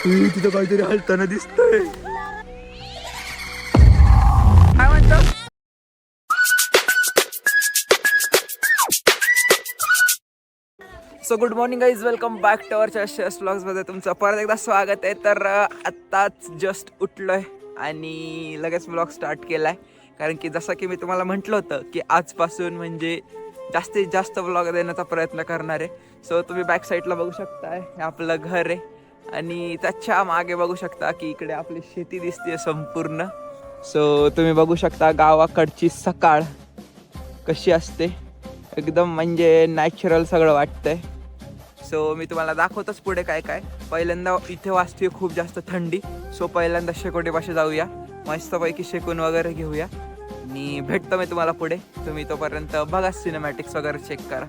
तिथं काहीतरी हलताना दिसतंय. काय म्हणतो? So good morning guys, welcome back to our channel व्लॉग्समध्ये तुमचं परत एकदा स्वागत आहे. तर आत्ताच जस्ट उठलोय आणि लगेच व्लॉग स्टार्ट केलाय. कारण की जसं की मी तुम्हाला म्हटलं होतं की आजपासून म्हणजे जास्तीत जास्त व्लॉग देण्याचा प्रयत्न करणार आहे. सो तुम्ही बॅक साईडला बघू शकताय, हे आपलं घर आहे आणि त्याच्या मागे बघू शकता की इकडे आपली शेती दिसते संपूर्ण. सो तुम्ही बघू शकता गावाकडची सकाळ कशी असते, एकदम म्हणजे नॅचरल सगळं वाटतंय. सो मी तुम्हाला दाखवतोच पुढे काय काय. पहिल्यांदा इथे वाजते खूप जास्त थंडी. सो पहिल्यांदा शेकोटीपाशी जाऊया, मस्तपैकी शेकून वगैरे घेऊया आणि भेटतो मी तुम्हाला पुढे. तुम्ही तोपर्यंत बघा, सिनेमॅटिक्स वगैरे चेक करा.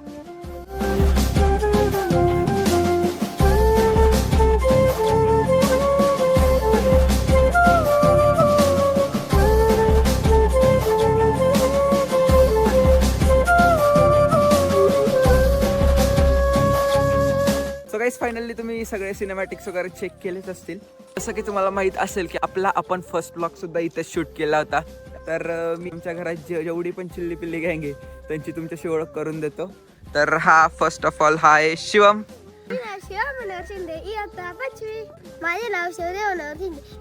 फायनली तुम्ही सगळे सिनेमॅटिक्स वगैरे चेक केलेच असतील. जसं की तुम्हाला माहित असेल की आपण फर्स्ट ब्लॉग सुद्धा इथे शूट केला होता. तर मी तुमच्या घरात जेवढी पण चिल्ली पिल्ली गँग आहे त्यांची तुमच्याशी ओळख करून देतो. तर हा फर्स्ट ऑफ ऑल हा आहे शिवम. माझे नाव शिंदे,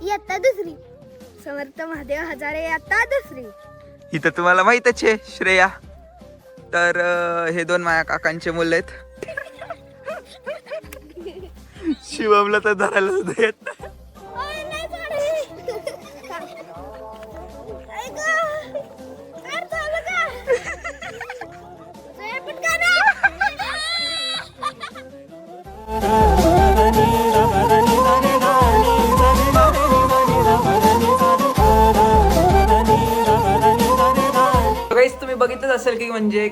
इयत्ता दुसरी. समर्थ महादेव हजारे, इयत्ता दुसरी. इथं तुम्हाला माहितच आहे श्रेया. तर हे दोन माझ्या काकांचे मुलं आहेत. शिवमला तर धरायला सुद्धा येत नाही. तुम्ही बघितलंच असेल की म्हणजे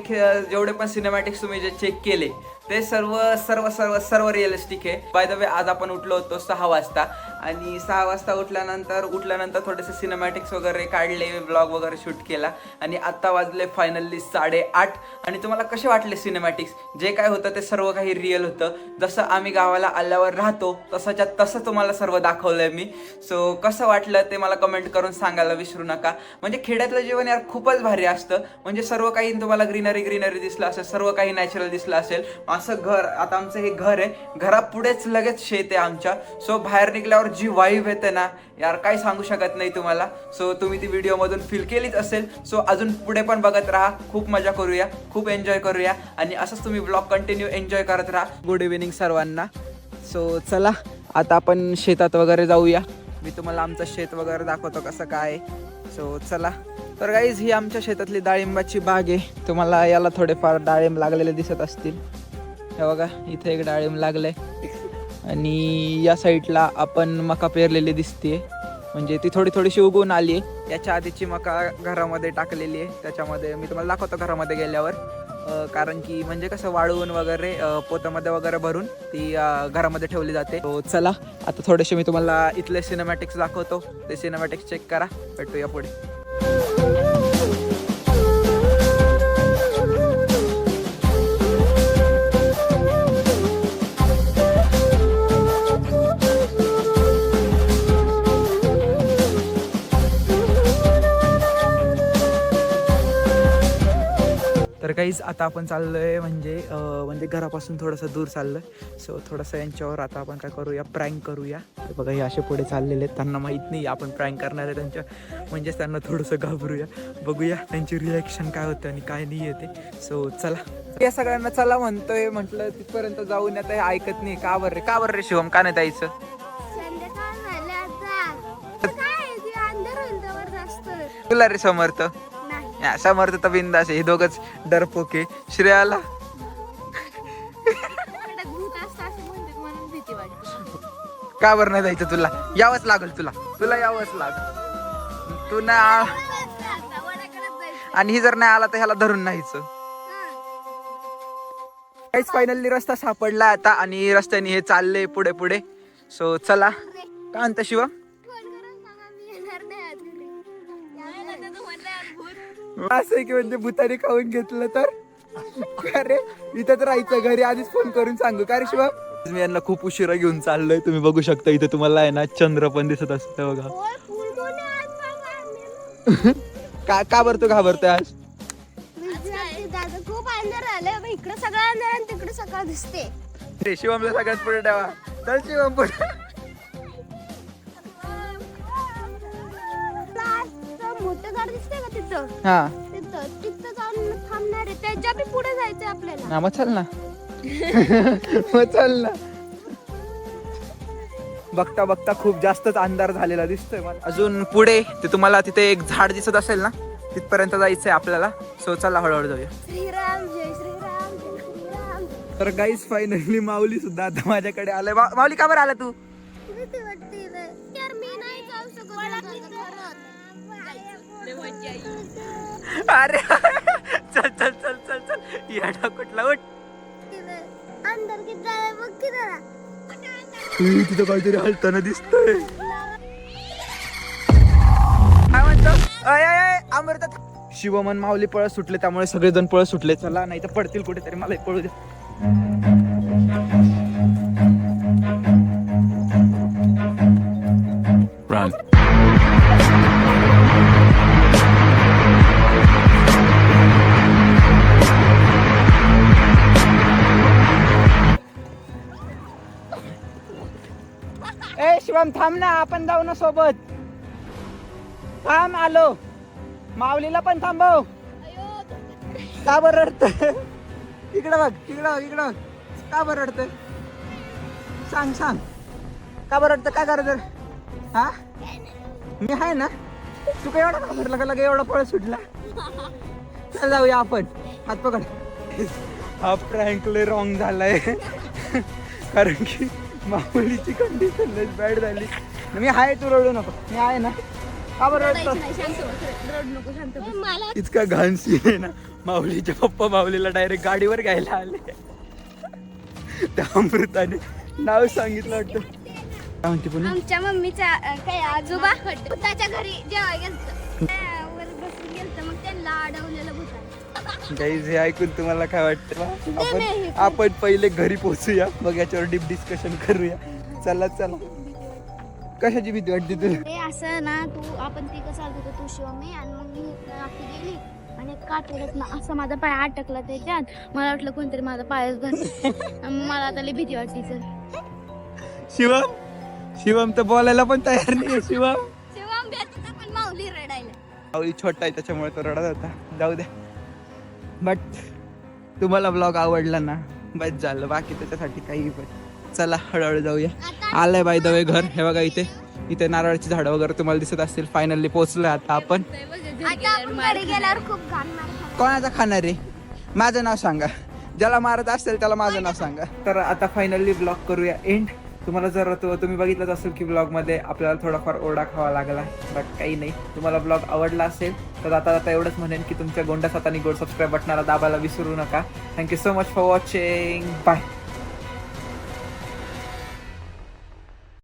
जेवढे पण सिनेमॅटिक्स तुम्ही जे चेक केले ते सर्व सर्व सर्व सर्व रिअलिस्टिक आहे. बाय द वे आज आपण उठलो होतो 6 वाजता आणि 6 वाजता उठल्यानंतर थोडेसे सिनेमॅटिक्स वगैरे काढले, ब्लॉग वगैरे शूट केला आणि आत्ता वाजले फायनली 8:30. आणि तुम्हाला कसे वाटले सिनेमॅटिक्स? जे काय होतं ते सर्व काही रिअल होतं. जसं आम्ही गावाला आल्यावर राहतो तसंच्या तसं तुम्हाला सर्व दाखवलंय मी. सो कसं वाटलं ते मला कमेंट करून सांगायला विसरू नका. म्हणजे खेड्यातलं जीवन यार खूपच भारी असतं. म्हणजे सर्व काही तुम्हाला ग्रीनरी दिसलं असेल, सर्व काही नॅचरल दिसलं असेल. असं घर, आता आमचं हे घर आहे, घरापुढेच लगेच शेत आहे आमच्या. सो बाहेर निघल्यावर जी वाईब येते ना यार, काही सांगू शकत नाही तुम्हाला. सो तुम्ही ती व्हिडिओमधून फील केलीच असेल. सो अजून पुढे पण बघत राहा, खूप मजा करूया, खूप एन्जॉय करूया आणि असंच तुम्ही ब्लॉग कंटिन्यू एन्जॉय करत राहा. गुड इव्हिनिंग सर्वांना. सो चला आता आपण शेतात वगैरे जाऊया. मी तुम्हाला आमचं शेत वगैरे दाखवतो कसं काय. सो चला. तर गाईज ही आमच्या शेतातली डाळिंबाची बाग आहे. तुम्हाला याला थोडेफार डाळिंब लागलेले दिसत असतील. हे बघा, इथे एक डाळिंब लागलंय आणि या साईडला आपण मका पेरलेली दिसते. म्हणजे ती थोडीशी उगवून आली आहे. याच्या आधीची मका घरामध्ये टाकलेली आहे, त्याच्यामध्ये मी तुम्हाला दाखवतो घरामध्ये गेल्यावर. कारण की म्हणजे कसं वाळवून वगैरे पोत्यामध्ये वगैरे भरून ती घरामध्ये ठेवली जाते. तो चला आता थोडेसे मी तुम्हाला इथले सिनेमॅटिक्स दाखवतो. ते सिनेमॅटिक्स चेक करा, भेटूया पुढे. तर काहीच आता आपण चाललोय म्हणजे घरापासून थोडंसं दूर चाललोय. सो थोडंसं यांच्यावर आता आपण काय करूया, प्रँक करूया. बघा हे असे पुढे चाललेले आहेत, त्यांना माहीत नाही आपण प्रँक करणार आहे त्यांच्या, म्हणजेच त्यांना थोडंसं घाबरूया, बघूया त्यांची रिॲक्शन काय होतं आणि काय नाही येते. सो चला, या सगळ्यांना चला म्हणतोय, म्हटलं तिथपर्यंत जाऊन आता हे ऐकत नाही. का बरं रे शिवम, का नाही जायचं? तुला रे समर्थ? समर्थ तर बिंदास आहे. हे दोघच डरपोके. श्रेयाला का बरं नाही जायचं? तुला यावंच लागल, तुला यावंच लागल. तू ना, आणि ही जर नाही आला तर ह्याला धरून नाहीच. काहीच फायनली रस्ता सापडला आता आणि रस्त्याने हे चालले पुढे. सो चला. का म्हणता शिवा? असं आहे की म्हणजे भूताने खाऊन घेतलं तर अरे इथंच राहायचं, घरी आधीच फोन करून सांगू का रे शिवा? मी यांना खूप उशिरा घेऊन चाललोय. तुम्ही बघू शकता इथे तुम्हाला आहे ना चंद्र पण दिसत असतं बघा. का बरं घाबरतोय आज? दादा खूप अंधार झालं, इकडे सगळं अंधार आणि तिकडे सकाळ दिसते. शिवमला सगळ्यात पुढे ठेवा. चल शिवम पुढे. मोठं झाड दिसतंय का तिथं? हा तिथं जाऊन थांबणार आहे. त्याच्या बी पुढे जायचंय आपल्याला. मग चल ना. मग चल ना. बघता बघता खूप जास्तच अंधार झालेला दिसतोय मला. अजून पुढे ते तुम्हाला तिथे एक झाड दिसत असेल ना, तिथपर्यंत जायचंय आपल्याला. सो चला हळूहळू जाऊया. श्रीराम जय श्रीराम जय श्रीराम. तर गाईस फायनली माऊली सुद्धा आता माझ्याकडे आलाय. माऊली का बरं आला तू? भीती वाटते रे. यार मी नाही जाऊ शकत. अरे चल चल चल चल चल याडा कुठला उठ. अंदर किती झालंय बघ की जरा. तिथं काहीतरी हलताना दिसतंय. काय म्हणतो? अय अय अय अमृता. शिवमन माऊली पळत सुटले, त्यामुळे सगळेजण पळत सुटले. चला नाही तर पडतील कुठेतरी, मला पळू दे. ए शिवम थांब ना, आपण जाऊ ना सोबत. थांब आलो. माऊलीला पण थांबव. का बरं रडतंय? इकडं बघ इकडं बघ इकडं बघ. का बरं रडतंय? सांग सांग. का बरं रडतं? काय करायचं? हा मी आहे ना. तू काय एवढा घाबरला का? लगे एवढा पळ सुटला. चल जाऊया आपण. हात पकड. हा प्रँक लय रॉंग झालाय. कारण की माऊलीची कंडिशन लय बॅड झाली. मी आहे, तू रडू नको. मी आहे ना. का बरं रडतो? इतका घाण सीन आहे ना. माऊलीचे पप्पा माऊलीला डायरेक्ट गाडीवर घ्यायला आले. त्या अमृताने नाव सांगितलं वाटतं. काय म्हणते पुन्हा? आमच्या मम्मीचा काय आजोबा त्याच्या घरी जेवाय गेलत. वर बसून गेलत, मग त्यांना अडवलेलं भूताने. गाईज हे ऐकून तुम्हाला काय वाटतं? आपण पहिले घरी पोहोचूया, मग याच्यावर डीप डिस्कशन करूया. चला चला. कशाची भीती वाटते तुला? ते असं ना, तू आपण ती कसं चालतो तू शिव मी, आणि मग मी रात्री गेली आणि काटेलच ना असं माझा पाय अटकला त्याच्यात. मला वाटलं कोणतरी माझा पायच धरला. मला आता लई भीती वाटते. सर शिवम तर बोलायला पण तयार नाही. शिवम भेटत पण माऊली रडायला. माऊली छोटा आहे त्याच्यामुळे तो रडत होता. जाऊ द्या. बट तुम्हाला ब्लॉग आवडला ना, बस झालं. बाकी त्याच्यासाठी काही पण. चला हळूहळू जाऊया. आलंय बाय द वे घर. हे बघा इथे नारळाची झाडं वगैरे तुम्हाला दिसत असतील. फायनली पोहोचलोय आता आपण. गेल्यावर खूप घाण मार. कोणाचा खाणार आहे? माझं नाव सांगा. ज्याला मारत असेल त्याला माझं नाव सांगा. तर आता फायनली ब्लॉग करूया एंड. तुम्हाला जर तुम्ही बघितलंच असेल की ब्लॉगमध्ये आपल्याला थोडाफार ओरडा खावा लागला, बट काही नाही. तुम्हाला ब्लॉग आवडला असेल तर आता एवढंच म्हणेन की तुमच्या गोंडा सातानी गोड सबस्क्राईब बटनाला दाबायला विसरू नका. Thank you so much for watching. Bye.